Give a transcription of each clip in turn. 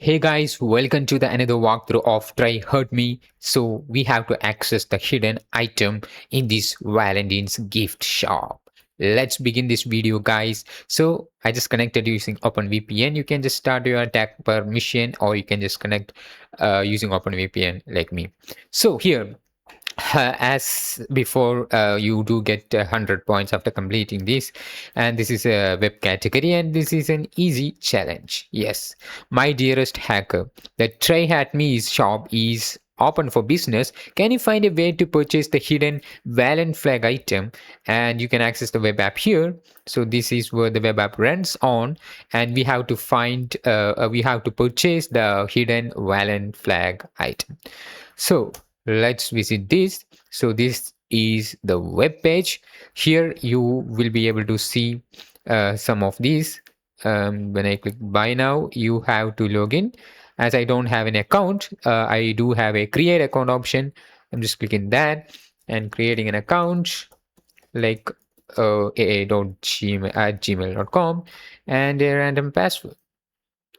Hey guys, welcome to the another walkthrough of TryHeartMe. So we have to access the hidden item in this Valentine's gift shop. Let's begin this video, guys. So I just connected using OpenVPN. You can just start your attack permission, or you can just connect using OpenVPN like me. So here as before, you do get 100 points after completing this, and this is a web category, and this is an easy challenge. Yes, my dearest hacker, the TryHeartMe shop is open for business. Can you find a way to purchase the hidden Valent flag item? And you can access the web app here. So this is where the web app runs on, and we have to find we have to purchase the hidden Valent flag item. So let's visit this. So this is the web page. Here you will be able to see some of these. When I click buy now, you have to log in. As I don't have an account, I do have a create account option. I'm just clicking that and creating an account like aa.gmail@gmail.com and a random password.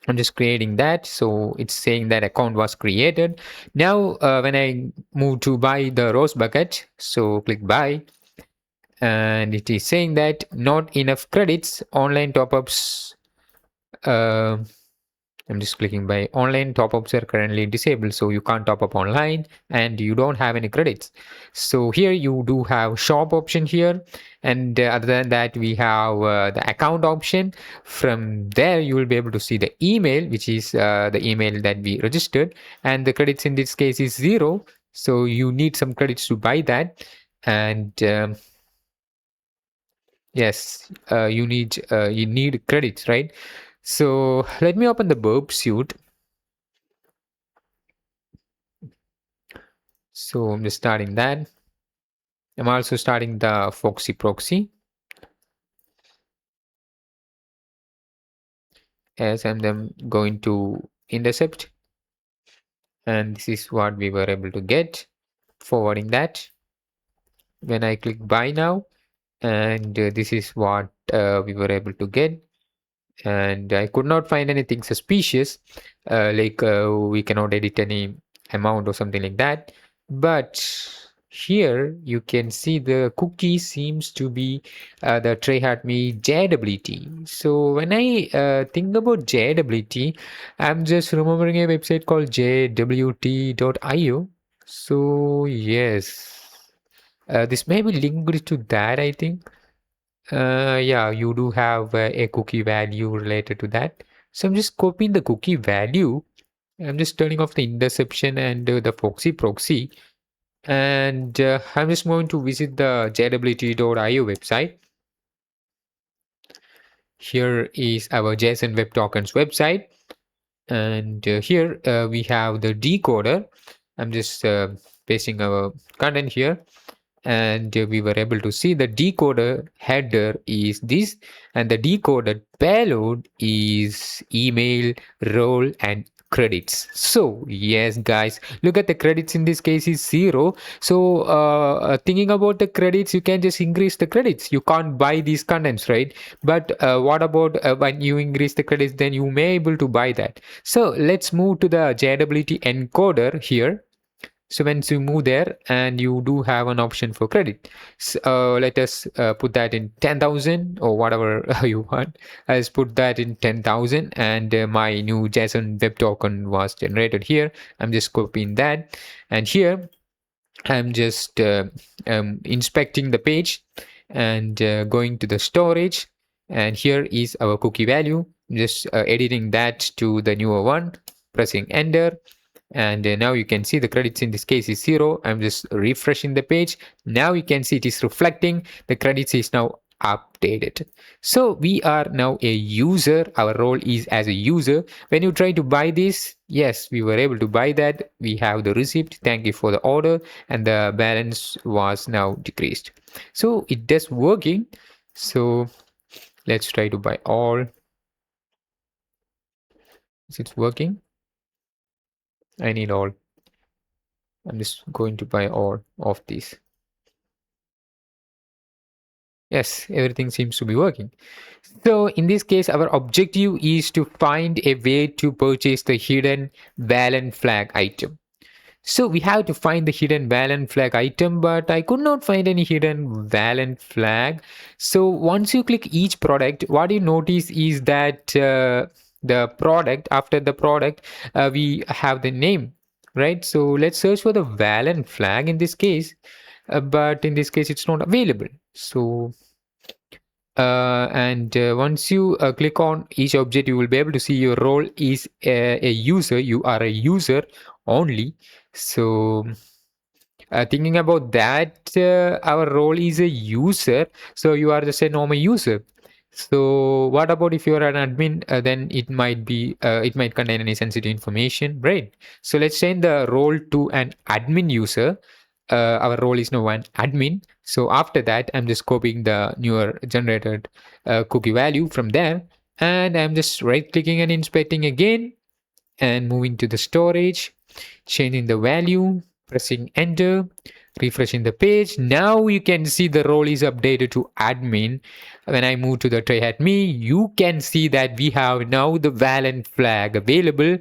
I'm just creating that. So it's saying that account was created. Now, when I move to buy the rose bucket, so click buy, and it is saying that not enough credits, online top ups. Uh, I'm just clicking buy. Online top ups are currently disabled, so you can't top up online and you don't have any credits. So here you do have shop option here, and other than that, we have the account option. From there, you will be able to see the email, which is the email that we registered, and the credits in this case is 0. So you need some credits to buy that, and yes, you need credits, right? So let me open the burp suit. So I'm just starting that. I'm also starting the Foxy proxy as I'm then going to intercept. And this is what we were able to get. Forwarding that. When I click buy now, and this is what we were able to get. And I could not find anything suspicious, like we cannot edit any amount or something like that. But here you can see the cookie seems to be the TryHeartMe JWT. So when I think about JWT, I'm just remembering a website called jwt.io. So yes, this may be linked to that, I think. Yeah, you do have a cookie value related to that. So I'm just copying the cookie value. I'm just turning off the interception and the Foxy proxy. And I'm just going to visit the jwt.io website. Here is our JSON Web Tokens website. And here we have the decoder. I'm just pasting our content here, and we were able to see the decoder header is this, and the decoded payload is email, role, and credits. So yes guys, look at the credits in this case is 0. So thinking about the credits, you can just increase the credits. You can't buy these contents, right? But what about when you increase the credits, then you may able to buy that. So let's move to the JWT encoder here. So once you move there, and you do have an option for credit. So, let us put that in 10,000 or whatever you want. Let's put that in 10,000, and my new JSON web token was generated here. I'm just copying that, and here I'm just inspecting the page and going to the storage, and here is our cookie value. Just editing that to the newer one, pressing enter, and now you can see the credits in this case is 0. I'm just refreshing the page. Now you can see it is reflecting the credits is now updated. So we are now a user. Our role is as a user. When you try to buy this, yes, we were able to buy that. We have the receipt, thank you for the order, and the balance was now decreased. So it does working. So let's try to buy all. Is it working? I need all. I'm just going to buy all of these. Yes, everything seems to be working. So in this case, our objective is to find a way to purchase the hidden Valen flag item. So we have to find the hidden Valen flag item, but I could not find any hidden Valen flag. So once you click each product, what you notice is that the product, after the product, we have the name, right? So let's search for the Valen flag in this case, but in this case, it's not available. So and once you click on each object, you will be able to see your role is a user. You are a user only. So thinking about that, our role is a user. So you are just a normal user. So what about if you are an admin? Then it might contain any sensitive information, right? So let's change the role to an admin user. Our role is now an admin. So after that, I'm just copying the newer generated cookie value from there, and I'm just right clicking and inspecting again, and moving to the storage, changing the value, pressing enter, refreshing the page. Now you can see the role is updated to admin. When I move to the TryHeartMe, you can see that we have now the Valent flag available,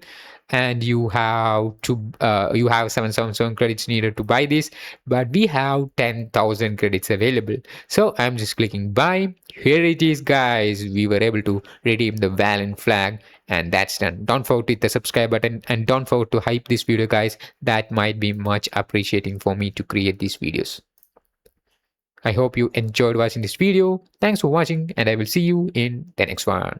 and you have 777 credits needed to buy this, but we have 10,000 credits available. So I'm just clicking buy. Here it is, guys. We were able to redeem the Valent flag, and that's done. Don't forget to hit the subscribe button, and don't forget to hype this video, guys. That might be much appreciating for me to create these videos. I hope you enjoyed watching this video. Thanks for watching, and I will see you in the next one.